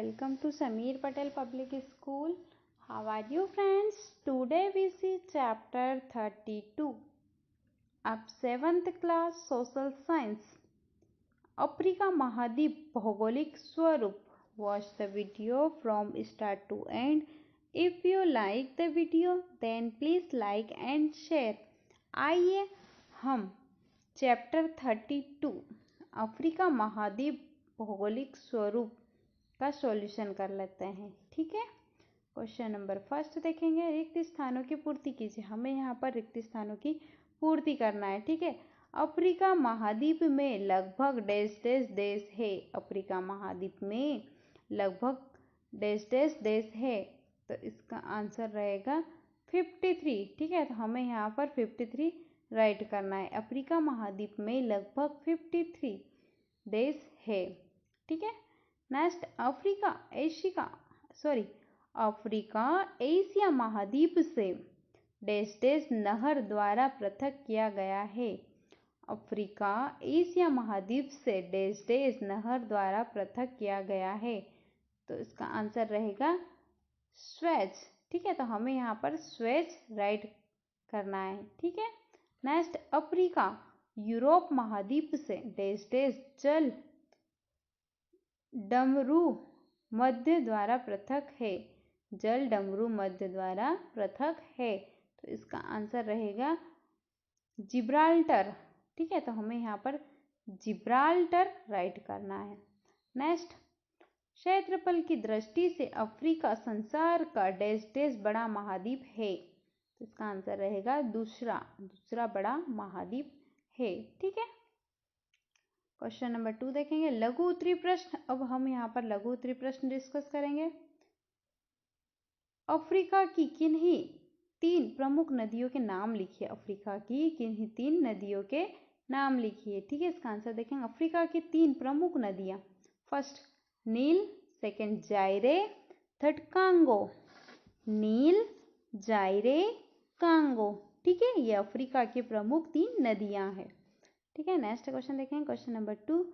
Welcome to Sameer Patel Public School. How are you friends? Today we see chapter 32 of 7th class Social Science. Africa महाद्वीप भौगोलिक स्वरूप. Watch the video from start to end. If you like the video then please like and share. आइए हम chapter 32 Africa महाद्वीप भौगोलिक स्वरूप का solution कर लेते हैं. ठीक है. क्वेश्चन नंबर फर्स्ट देखेंगे. रिक्त स्थानों की पूर्ति कीजिए. हमें यहाँ पर रिक्त स्थानों की पूर्ति करना है. ठीक है. अफ्रीका महाद्वीप में लगभग डैश डैश देश है. अफ्रीका महाद्वीप में लगभग डैश डैश देश है. तो इसका आंसर रहेगा 53. ठीक है. तो हमें यहाँ पर 53 राइट करना है. अफ्रीका महाद्वीप में लगभग 53 देश है. ठीक है. नेक्स्ट अफ्रीका एशिया महाद्वीप से डैश डैश नहर द्वारा पृथक किया गया है. अफ्रीका एशिया महाद्वीप से डैश डैश नहर द्वारा पृथक किया गया है. तो इसका आंसर रहेगा स्वेज. ठीक है. तो हमें यहाँ पर स्वेज राइट करना है. ठीक है. नेक्स्ट अफ्रीका यूरोप महाद्वीप से डैश डैश जल डमरू मध्य द्वारा पृथक है. जल डमरू मध्य द्वारा पृथक है. तो इसका आंसर रहेगा जिब्राल्टर. ठीक है. तो हमें यहाँ पर जिब्राल्टर राइट करना है. नेक्स्ट क्षेत्रफल की दृष्टि से अफ्रीका संसार का डैश डैश बड़ा महाद्वीप है. तो इसका आंसर रहेगा दूसरा बड़ा महाद्वीप है. ठीक है. क्वेश्चन नंबर 2 देखेंगे. लघु उत्तरी प्रश्न. अब हम यहाँ पर लघु उत्तरी प्रश्न डिस्कस करेंगे. अफ्रीका की किन्हीं 3 प्रमुख नदियों के नाम लिखिए. अफ्रीका की किन्हीं 3 नदियों के नाम लिखिए. ठीक है. इसका आंसर देखेंगे. अफ्रीका की 3 प्रमुख नदियां. फर्स्ट नील, सेकंड जायरे, थर्ड कांगो. नील, जायरे, कांगो. ठीक है. ये अफ्रीका की प्रमुख 3 नदियां हैं. ठीक है. नेक्स्ट क्वेश्चन देखेंगे. क्वेश्चन नंबर 2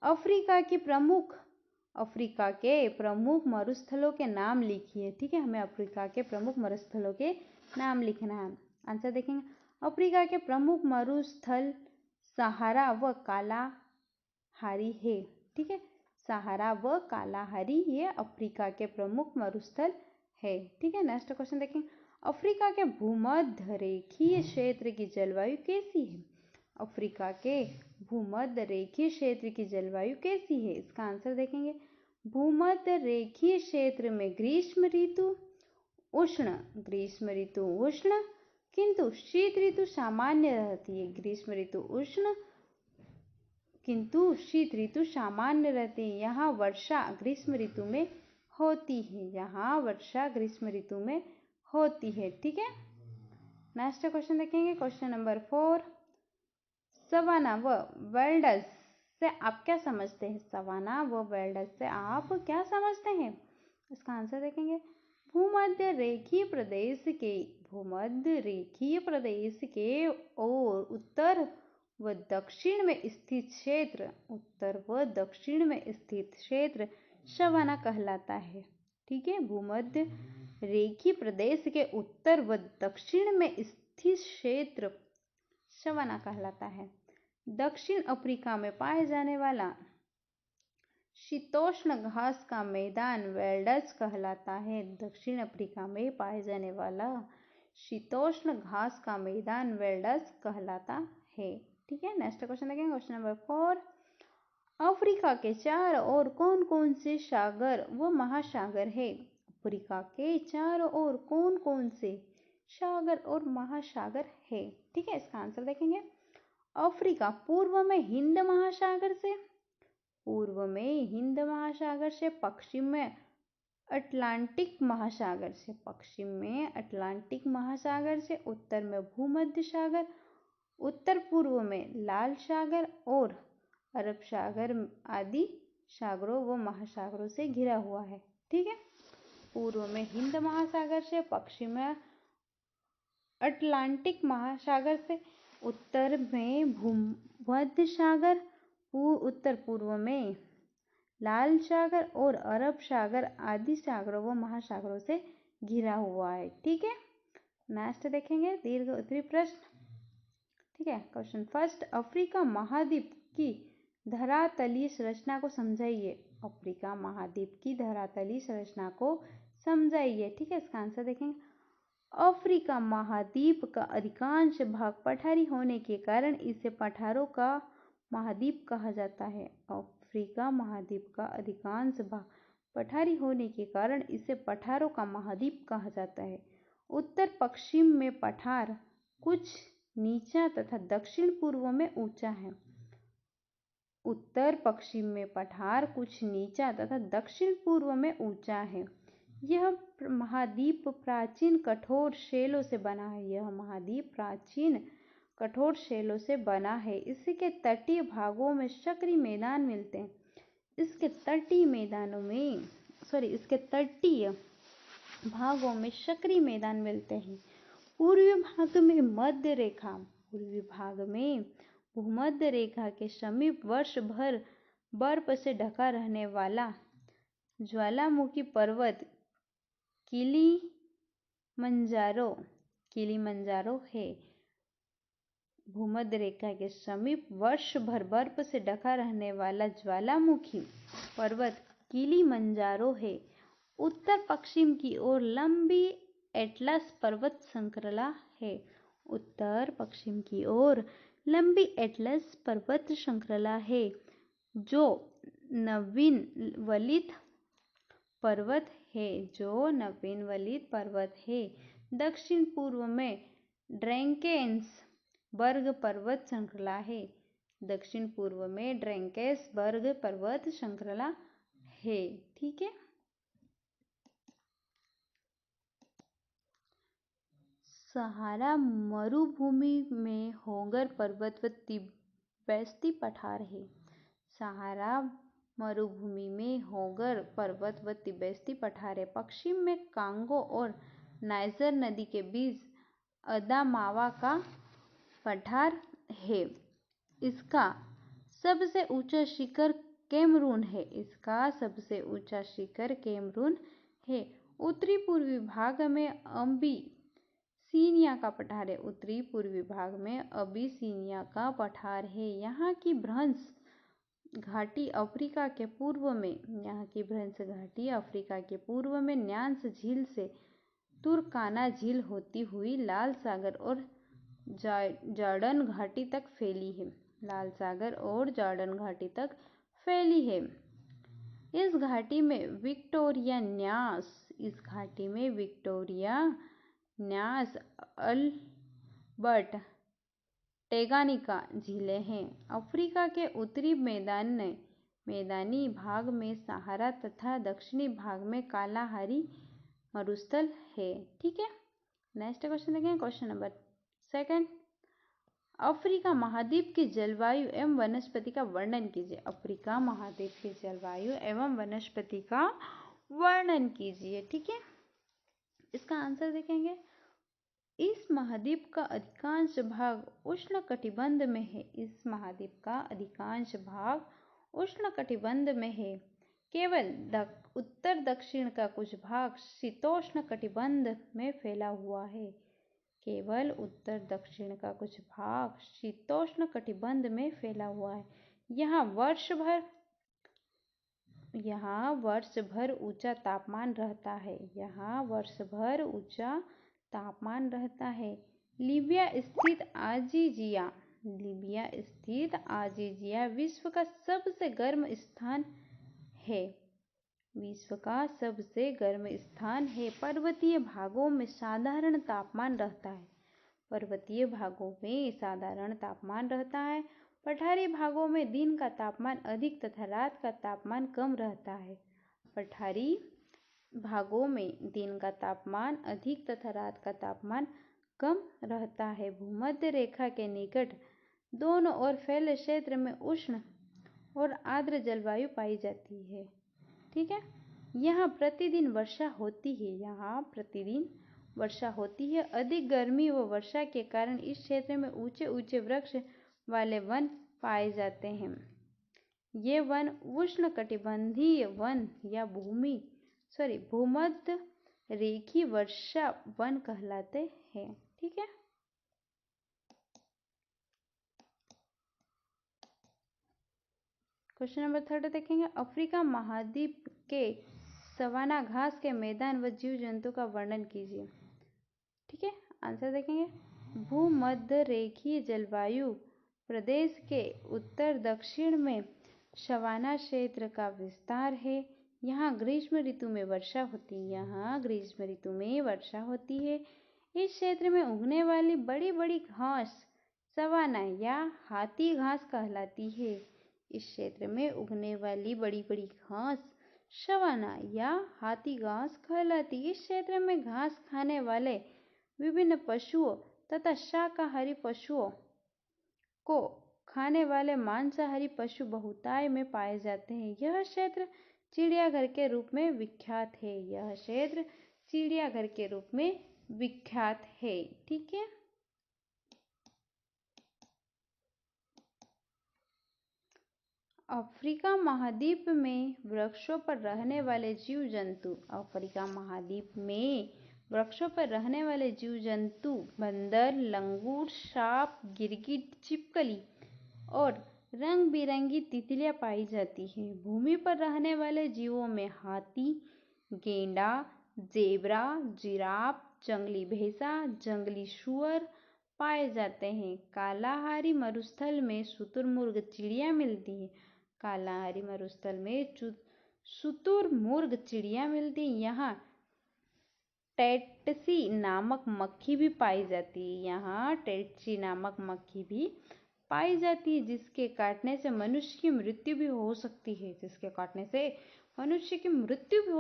अफ्रीका के प्रमुख मरुस्थलों के नाम लिखिए. ठीक है. हमें अफ्रीका के प्रमुख मरुस्थलों के नाम लिखना है. आंसर देखेंगे. अफ्रीका के प्रमुख मरुस्थल सहारा व कालाहारी है. ठीक है. सहारा व कालाहारी ये अफ्रीका के प्रमुख मरुस्थल है. ठीक है. नेक्स्ट क्वेश्चन देखेंगे. अफ्रीका के भूमध्य रेखीय क्षेत्र की जलवायु कैसी है. अफ्रीका के भूमध्य रेखीय क्षेत्र की जलवायु कैसी है. इसका आंसर देखेंगे. भूमध्य रेखीय क्षेत्र में ग्रीष्म ऋतु उष्ण किंतु शीत ऋतु सामान्य रहती है. ग्रीष्म ऋतु उष्ण किंतु शीत ऋतु सामान्य रहती है. यहाँ वर्षा ग्रीष्म ऋतु में होती है. ठीक है. नेक्स्ट क्वेश्चन देखेंगे. क्वेश्चन नंबर 4 सवाना व वेल्डस से आप क्या समझते हैं. सवाना व वेल्डस से आप क्या समझते हैं. इसका आंसर देखेंगे. भूमध्य रेखीय प्रदेश के और उत्तर व दक्षिण में स्थित क्षेत्र सवाना कहलाता है. ठीक है. भूमध्य रेखीय प्रदेश के उत्तर व दक्षिण में स्थित क्षेत्र सवाना कहलाता है. दक्षिण अफ्रीका में पाए जाने वाला शीतोष्ण घास का मैदान वेल्डस कहलाता है. दक्षिण अफ्रीका में पाए जाने वाला शीतोष्ण घास का मैदान वेल्डस कहलाता है. ठीक है. नेक्स्ट क्वेश्चन देखेंगे. क्वेश्चन नंबर 4 अफ्रीका के चारों ओर कौन कौन से सागर व महासागर है. अफ्रीका के चारों ओर कौन कौन से सागर और महासागर है. ठीक है. इसका आंसर देखेंगे. अफ्रीका पूर्व में हिंद महासागर से पश्चिम में अटलांटिक महासागर से उत्तर में भूमध्य सागर, उत्तर पूर्व में लाल सागर और अरब सागर आदि सागरों व महासागरों से घिरा हुआ है. ठीक है. पूर्व में हिंद महासागर से, पश्चिम में अटलांटिक महासागर से, उत्तर में भूमध्य सागर, उत्तर पूर्व में लाल सागर और अरब सागर आदि सागरों व महासागरों से घिरा हुआ है। ठीक है, नेक्स्ट देखेंगे दीर्घ उत्तरी प्रश्न। ठीक है, क्वेश्चन फर्स्ट, अफ्रीका महाद्वीप की धरातलीय संरचना को समझाइए। अफ्रीका महाद्वीप की धरातलीय संरचना को समझाइए। ठीक है, इसका आंसर देखेंगे। अफ्रीका महाद्वीप का अधिकांश भाग पठारी होने के कारण इसे पठारों का महाद्वीप कहा जाता है। अफ्रीका महाद्वीप का अधिकांश भाग पठारी होने के कारण इसे पठारों का महाद्वीप कहा जाता है। उत्तर पश्चिम में पठार कुछ नीचा तथा दक्षिण पूर्व में ऊंचा है। उत्तर पश्चिम में पठार कुछ नीचा तथा दक्षिण पूर्व में ऊंचा है। यह महाद्वीप प्राचीन कठोर शैलों से बना है। यह महाद्वीप प्राचीन कठोर शैलों से बना है। इसके तटीय भागों में सक्रिय मैदान मिलते हैं। इसके तटीय भागों में सक्रिय मैदान मिलते हैं। पूर्वी भाग में भूमध्य रेखा के समीप वर्ष भर बर्फ से ढका रहने वाला ज्वालामुखी पर्वत किलिमंजारो है। भूमध्य रेखा के समीप वर्ष भर बर्फ से ढका रहने वाला ज्वालामुखी पर्वत किलिमंजारो है। उत्तर पश्चिम की ओर लंबी एटलस पर्वत श्रृंखला है। उत्तर पश्चिम की ओर लंबी एटलस पर्वत श्रृंखला है जो नवीनवलित पर्वत है। दक्षिण पूर्व में ड्रैकेंसबर्ग पर्वत श्रृंखला है। दक्षिण पूर्व में ड्रैकेंसबर्ग पर्वत श्रृंखला है। ठीक है, सहारा मरुभूमि में होगर पर्वत व तिब्बती पठार है। सहारा मरुभूमि में होगर पर्वत व तिब्बती पठार है। पश्चिम में कांगो और नाइजर नदी के बीच अदामावा का पठार है। इसका सबसे ऊंचा शिखर कैमरून है। उत्तरी पूर्वी भाग में अबिसीनिया का पठार है। उत्तरी पूर्वी भाग में अबिसीनिया का पठार है। यहाँ की भ्रंश घाटी अफ्रीका के पूर्व में न्यास झील से तुर्काना झील होती हुई लाल सागर और जॉर्डन घाटी तक फैली है। इस घाटी में विक्टोरिया न्यास अल्बर्ट टेगानिका झीलें हैं। अफ्रीका के उत्तरी मैदानी भाग में सहारा तथा दक्षिणी भाग में कालाहारी मरुस्थल है। ठीक है, नेक्स्ट क्वेश्चन देखें। क्वेश्चन नंबर सेकंड, अफ्रीका महाद्वीप की जलवायु एवं वनस्पति का वर्णन कीजिए। अफ्रीका महाद्वीप की जलवायु एवं वनस्पति का वर्णन कीजिए। ठीक है, इसका आंसर देखेंगे। इस महाद्वीप का अधिकांश भाग उष्णकटिबंध में है। केवल उत्तर दक्षिण का कुछ भाग शीतोष्णकटिबंध में फैला हुआ है। यहाँ वर्ष भर ऊंचा तापमान रहता है। लीबिया स्थित आजीजिया विश्व का सबसे गर्म स्थान है। पर्वतीय भागों में साधारण तापमान रहता है। पठारी भागों में दिन का तापमान अधिक तथा रात का तापमान कम रहता है। भूमध्य रेखा के निकट दोनों ओर फैले क्षेत्र में उष्ण और आर्द्र जलवायु पाई जाती है। ठीक है, यहाँ प्रतिदिन वर्षा होती है। अधिक गर्मी व वर्षा के कारण इस क्षेत्र में ऊंचे ऊंचे वृक्ष वाले वन पाए जाते हैं। ये वन उष्णकटिबंधीय वन या भूमध्य रेखीय वर्षा वन कहलाते हैं। ठीक है। क्वेश्चन नंबर 3 देखेंगे। अफ्रीका महाद्वीप के सवाना घास के मैदान व जीव जंतु का वर्णन कीजिए। ठीक है। आंसर देखेंगे। भूमध्य रेखीय जलवायु प्रदेश के उत्तर दक्षिण में सवाना क्षेत्र का विस्तार है। यहाँ ग्रीष्म ऋतु में वर्षा होती है। इस क्षेत्र में उगने वाली बड़ी बड़ी घास सवाना या हाथी घास कहलाती है। इस क्षेत्र में उगने वाली बड़ी बड़ी घास सवाना या हाथी घास कहलाती है। इस क्षेत्र में घास खाने वाले विभिन्न पशुओं तथा शाकाहारी पशुओं को खाने वाले मांसाहारी पशु बहुतायत में पाए जाते हैं। यह क्षेत्र चिड़ियाघर के रूप में विख्यात है। ठीक है। अफ्रीका महाद्वीप में वृक्षों पर रहने वाले जीव जंतु बंदर, लंगूर, सांप, गिरगिट, छिपकली और रंग बिरंगी तितलियां पाई जाती हैं। भूमि पर रहने वाले जीवों में हाथी, गेंडा, जेब्रा, जिराफ, जंगली भैंसा, जंगली सुअर पाए जाते हैं। कालाहारी मरुस्थल में शुतुरमुर्ग चिड़िया मिलती है। यहाँ टेट्सी नामक मक्खी भी पाई जाती है। जिसके काटने से मनुष्य की मृत्यु भी हो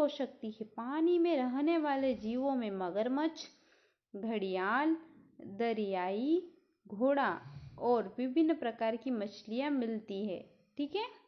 सकती है। पानी में रहने वाले जीवों में मगरमच्छ, घड़ियाल, दरियाई घोड़ा और विभिन्न प्रकार की मछलियां मिलती है। ठीक है।